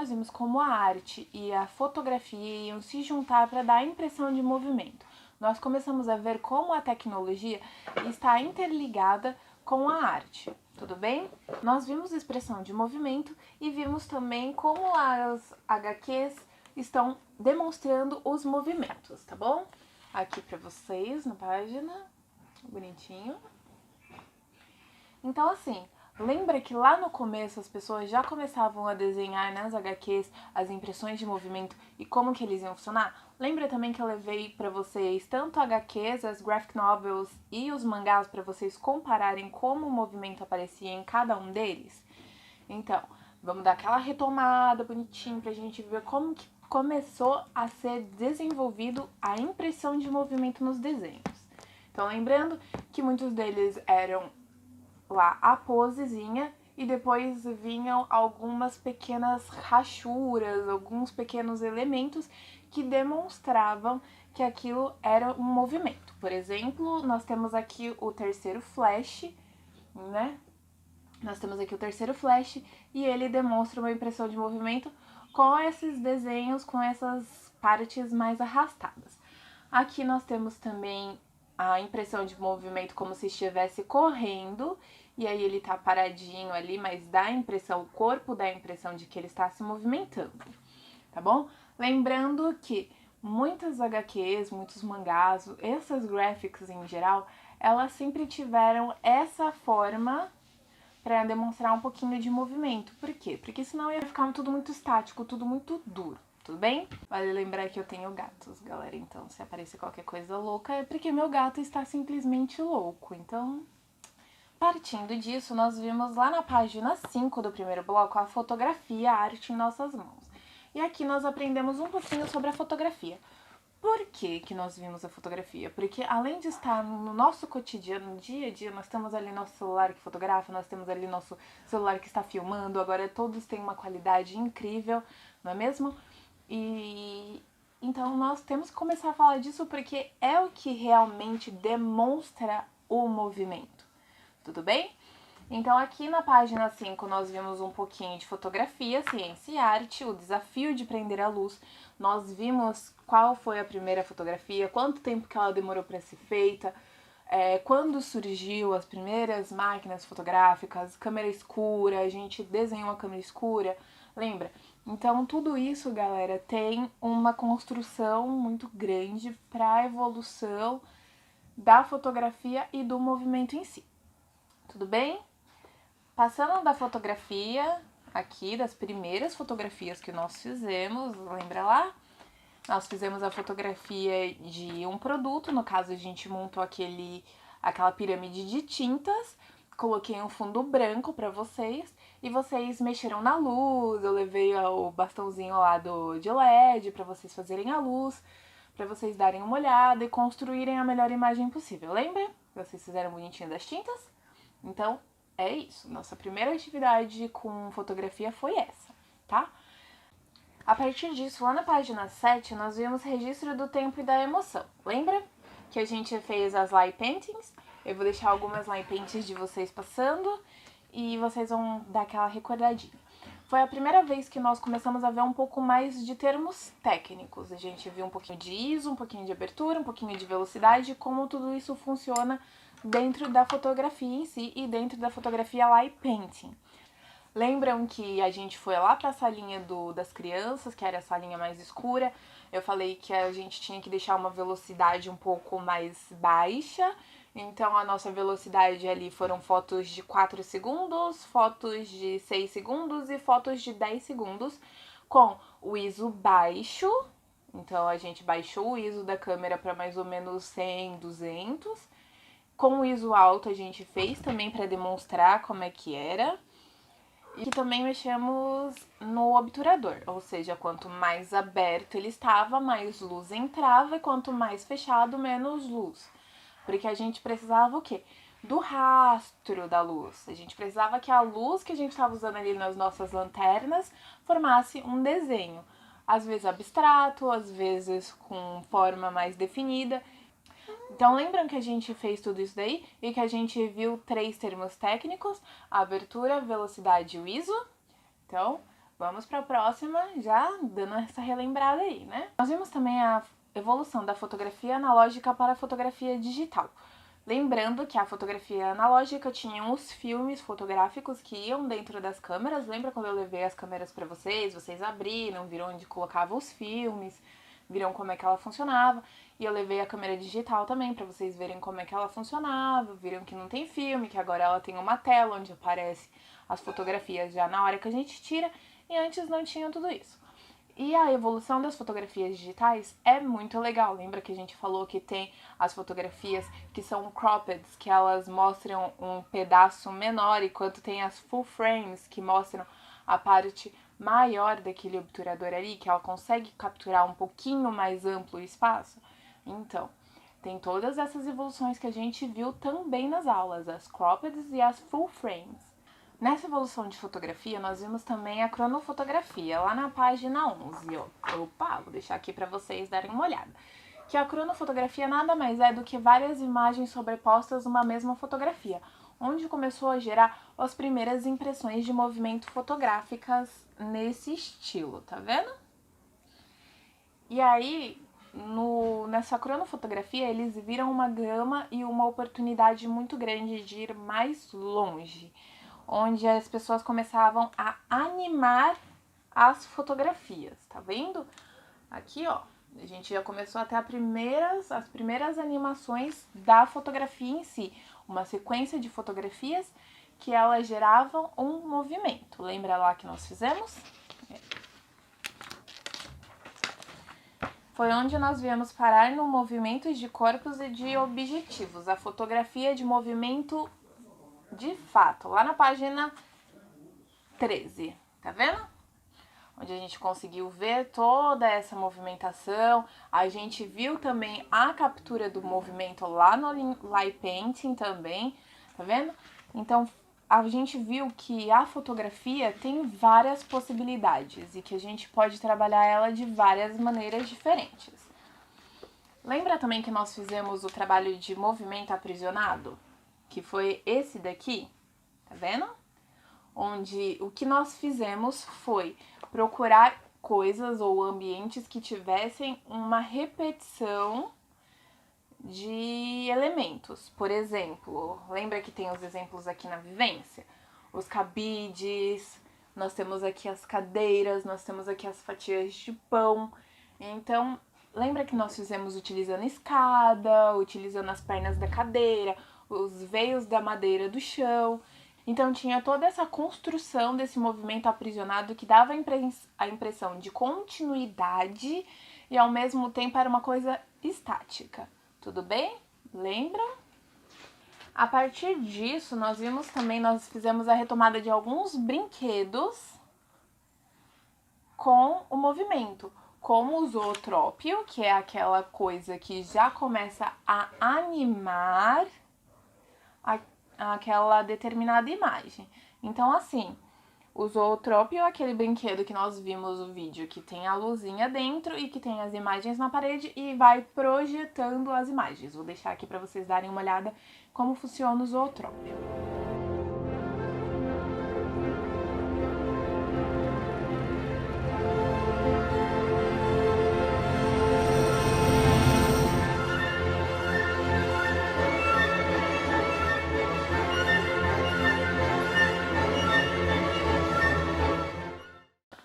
nós vimos como a arte e a fotografia iam se juntar para dar a impressão de movimento. Nós começamos a ver como a tecnologia está interligada com a arte, tudo bem? Nós vimos expressão de movimento e vimos também como as HQs estão demonstrando os movimentos, tá bom? Aqui para vocês na página, bonitinho. Então assim, lembra que lá no começo as pessoas já começavam a desenhar nas HQs as impressões de movimento e como que eles iam funcionar? Lembra também que eu levei para vocês tanto HQs, as graphic novels e os mangás para vocês compararem como o movimento aparecia em cada um deles? Então, vamos dar aquela retomada bonitinho pra gente ver como que começou a ser desenvolvido a impressão de movimento nos desenhos. Então, lembrando que muitos deles eram lá a posezinha e depois vinham algumas pequenas rachuras, alguns pequenos elementos que demonstravam que aquilo era um movimento. Por exemplo, nós temos aqui o terceiro flash, né? Nós temos aqui o terceiro flash e ele demonstra uma impressão de movimento com esses desenhos, com essas partes mais arrastadas. Aqui nós temos também a impressão de movimento como se estivesse correndo, e aí ele tá paradinho ali, mas dá a impressão, o corpo dá a impressão de que ele está se movimentando, tá bom? Lembrando que muitas HQs, muitos mangás, essas graphics em geral, elas sempre tiveram essa forma para demonstrar um pouquinho de movimento. Por quê? Porque senão ia ficar tudo muito estático, tudo muito duro. Tudo bem? Vale lembrar que eu tenho gatos, galera, então se aparecer qualquer coisa louca é porque meu gato está simplesmente louco. Então, partindo disso, nós vimos lá na página 5 do primeiro bloco a fotografia, a arte em nossas mãos. E aqui nós aprendemos um pouquinho sobre a fotografia. Por que nós vimos a fotografia? Porque além de estar no nosso cotidiano, no dia a dia, nós temos ali nosso celular que fotografa, nós temos ali nosso celular que está filmando, agora todos têm uma qualidade incrível, não é mesmo? E então nós temos que começar a falar disso porque é o que realmente demonstra o movimento. Tudo bem? Então aqui na página 5 nós vimos um pouquinho de fotografia, ciência e arte, o desafio de prender a luz. Nós vimos qual foi a primeira fotografia, quanto tempo que ela demorou para ser feita, quando surgiu as primeiras máquinas fotográficas, câmera escura, a gente desenhou uma câmera escura, lembra? Então tudo isso, galera, tem uma construção muito grande para a evolução da fotografia e do movimento em si. Tudo bem? Passando da fotografia, aqui, das primeiras fotografias que nós fizemos, lembra lá? Nós fizemos a fotografia de um produto, no caso a gente montou aquela pirâmide de tintas, coloquei um fundo branco para vocês e vocês mexeram na luz, eu levei o bastãozinho lá de LED para vocês fazerem a luz, para vocês darem uma olhada e construírem a melhor imagem possível, lembra? Vocês fizeram bonitinho das tintas? Então, é isso. Nossa primeira atividade com fotografia foi essa, tá? A partir disso, lá na página 7, nós vimos registro do tempo e da emoção. Lembra que a gente fez as line paintings? Eu vou deixar algumas line paintings de vocês passando e vocês vão dar aquela recordadinha. Foi a primeira vez que nós começamos a ver um pouco mais de termos técnicos. A gente viu um pouquinho de ISO, um pouquinho de abertura, um pouquinho de velocidade, como tudo isso funciona dentro da fotografia em si e dentro da fotografia light painting. Lembram que a gente foi lá para a salinha das crianças, que era a salinha mais escura? Eu falei que a gente tinha que deixar uma velocidade um pouco mais baixa. Então a nossa velocidade ali foram fotos de 4 segundos, fotos de 6 segundos e fotos de 10 segundos com o ISO baixo. Então a gente baixou o ISO da câmera para mais ou menos 100, 200. Com o ISO alto a gente fez também para demonstrar como é que era. E também mexemos no obturador, ou seja, quanto mais aberto ele estava, mais luz entrava, e quanto mais fechado, menos luz. Porque a gente precisava o quê? Do rastro da luz. A gente precisava que a luz que a gente estava usando ali nas nossas lanternas formasse um desenho. Às vezes abstrato, às vezes com forma mais definida. Então, lembram que a gente fez tudo isso daí e que a gente viu 3 termos técnicos, a abertura, velocidade e o ISO? Então, Vamos para a próxima, já dando essa relembrada aí, né? Nós vimos também a evolução da fotografia analógica para a fotografia digital. Lembrando que a fotografia analógica tinha os filmes fotográficos que iam dentro das câmeras. Lembra quando eu levei as câmeras para vocês? Vocês abriram, viram onde colocava os filmes, viram como é que ela funcionava. E eu levei a câmera digital também para vocês verem como é que ela funcionava. Viram que não tem filme, que agora ela tem uma tela onde aparece as fotografias já na hora que a gente tira. E antes não tinha tudo isso. E a evolução das fotografias digitais é muito legal. Lembra que a gente falou que tem as fotografias que são cropped, que elas mostram um pedaço menor, enquanto tem as full frames, que mostram a parte maior daquele obturador ali, que ela consegue capturar um pouquinho mais amplo o espaço? Então, tem todas essas evoluções que a gente viu também nas aulas, as cropped e as full frames. Nessa evolução de fotografia, nós vimos também a cronofotografia, lá na página 11. Opa, vou deixar aqui para vocês darem uma olhada. Que a cronofotografia nada mais é do que várias imagens sobrepostas numa mesma fotografia, onde começou a gerar as primeiras impressões de movimento fotográficas nesse estilo, tá vendo? E aí, nessa cronofotografia, eles viram uma gama e uma oportunidade muito grande de ir mais longe, onde as pessoas começavam a animar as fotografias, tá vendo? Aqui, ó, a gente já começou a ter as primeiras animações da fotografia em si, uma sequência de fotografias que elas geravam um movimento. Lembra lá que nós fizemos? Foi onde nós viemos parar no movimento de corpos e de objetivos, a fotografia de movimento de fato, lá na página 13, tá vendo? Onde a gente conseguiu ver toda essa movimentação, a gente viu também a captura do movimento lá no Light Painting também, tá vendo? Então, a gente viu que a fotografia tem várias possibilidades e que a gente pode trabalhar ela de várias maneiras diferentes. Lembra também que nós fizemos o trabalho de movimento aprisionado? Que foi esse daqui, tá vendo? Onde o que nós fizemos foi procurar coisas ou ambientes que tivessem uma repetição de elementos. Por exemplo, lembra que tem os exemplos aqui na vivência? Os cabides, nós temos aqui as cadeiras, nós temos aqui as fatias de pão. Então, lembra que nós fizemos utilizando escada, utilizando as pernas da cadeira, os veios da madeira do chão. Então tinha toda essa construção desse movimento aprisionado que dava a impressão de continuidade e ao mesmo tempo era uma coisa estática. Tudo bem? Lembra? A partir disso, nós fizemos a retomada de alguns brinquedos com o movimento, como o zootrópio, que é aquela coisa que já começa a animar aquela determinada imagem. Então, assim, o zootrópio é aquele brinquedo que nós vimos no vídeo, que tem a luzinha dentro e que tem as imagens na parede e vai projetando as imagens. Vou deixar aqui para vocês darem uma olhada como funciona o zootrópio.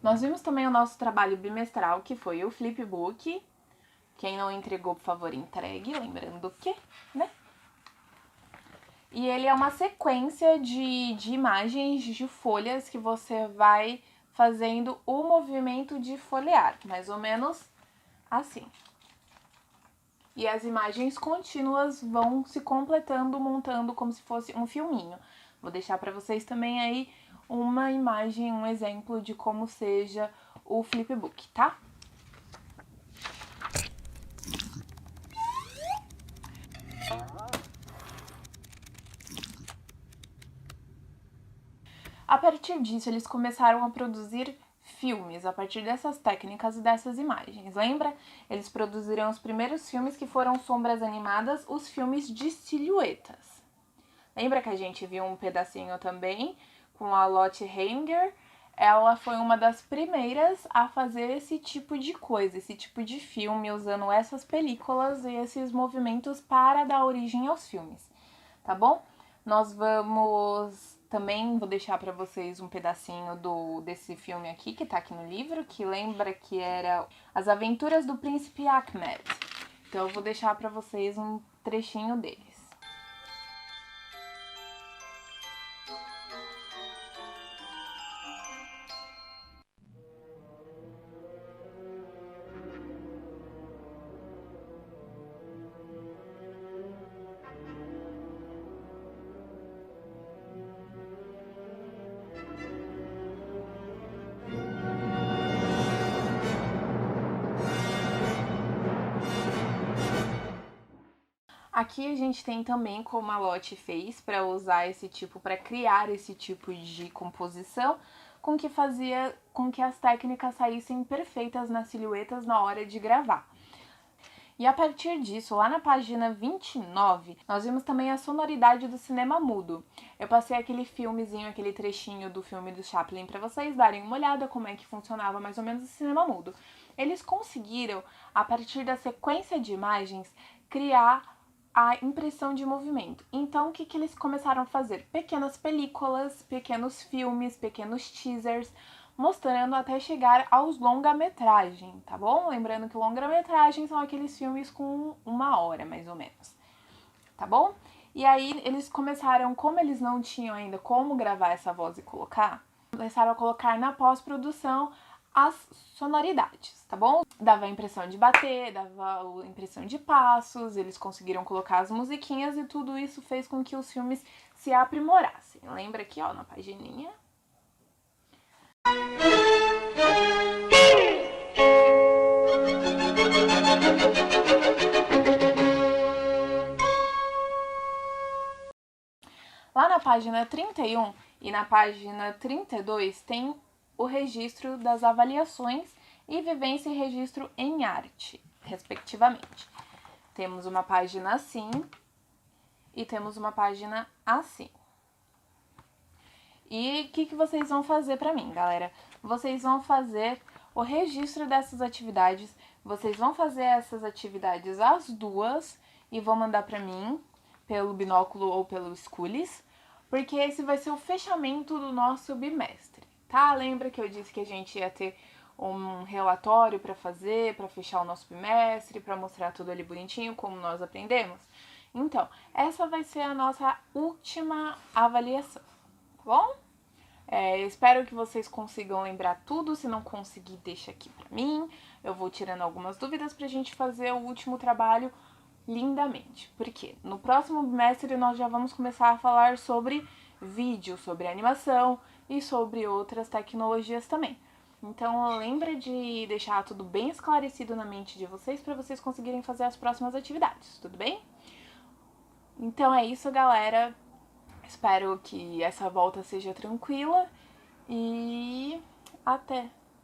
Nós vimos também o nosso trabalho bimestral, que foi o Flipbook. Quem não entregou, por favor, entregue, lembrando que, né? E ele é uma sequência de imagens de folhas que você vai fazendo o movimento de folhear, mais ou menos assim. E as imagens contínuas vão se completando, montando como se fosse um filminho. Vou deixar para vocês também aí uma imagem, um exemplo de como seja o Flipbook, tá? A partir disso, eles começaram a produzir filmes a partir dessas técnicas e dessas imagens. Lembra? Eles produziram os primeiros filmes que foram sombras animadas, os filmes de silhuetas. Lembra que a gente viu um pedacinho também com a Lotte Heinger, ela foi uma das primeiras a fazer esse tipo de coisa, esse tipo de filme, usando essas películas e esses movimentos para dar origem aos filmes, tá bom? Nós vamos também, vou deixar para vocês um pedacinho desse filme aqui, que tá aqui no livro, que lembra que era As Aventuras do Príncipe Ahmed. Então eu vou deixar para vocês um trechinho deles. Aqui a gente tem também como a Lotte fez para usar esse tipo, para criar esse tipo de composição, com que fazia com que as técnicas saíssem perfeitas nas silhuetas na hora de gravar. E a partir disso, lá na página 29, nós vimos também a sonoridade do cinema mudo. Eu passei aquele filmezinho, aquele trechinho do filme do Chaplin para vocês darem uma olhada como é que funcionava mais ou menos o cinema mudo. Eles conseguiram, a partir da sequência de imagens, criar a impressão de movimento. Então, o que eles começaram a fazer? Pequenas películas, pequenos filmes, pequenos teasers, mostrando até chegar aos longa-metragem, tá bom? Lembrando que longa-metragem são aqueles filmes com 1 hora, mais ou menos, tá bom? E aí, eles começaram, como eles não tinham ainda como gravar essa voz e colocar, começaram a colocar na pós-produção as sonoridades, tá bom? Dava a impressão de bater, dava a impressão de passos, eles conseguiram colocar as musiquinhas e tudo isso fez com que os filmes se aprimorassem. Lembra aqui, ó, na pagininha. Lá na página 31 e na página 32 tem o registro das avaliações e vivência e registro em arte, respectivamente. Temos uma página assim e temos uma página assim. E o que vocês vão fazer para mim, galera? Vocês vão fazer o registro dessas atividades, vocês vão fazer essas atividades as duas e vão mandar para mim pelo binóculo ou pelo Schoolies, porque esse vai ser o fechamento do nosso bimestre, tá? Lembra que eu disse que a gente ia ter um relatório para fazer, para fechar o nosso bimestre, para mostrar tudo ali bonitinho, como nós aprendemos? Então, essa vai ser a nossa última avaliação, tá bom? Espero que vocês consigam lembrar tudo, se não conseguir, deixa aqui pra mim. Eu vou tirando algumas dúvidas pra gente fazer o último trabalho lindamente. Porque no próximo bimestre nós já vamos começar a falar sobre vídeo, sobre animação e sobre outras tecnologias também. Então lembra de deixar tudo bem esclarecido na mente de vocês para vocês conseguirem fazer as próximas atividades, tudo bem? Então é isso, galera. Espero que essa volta seja tranquila e até!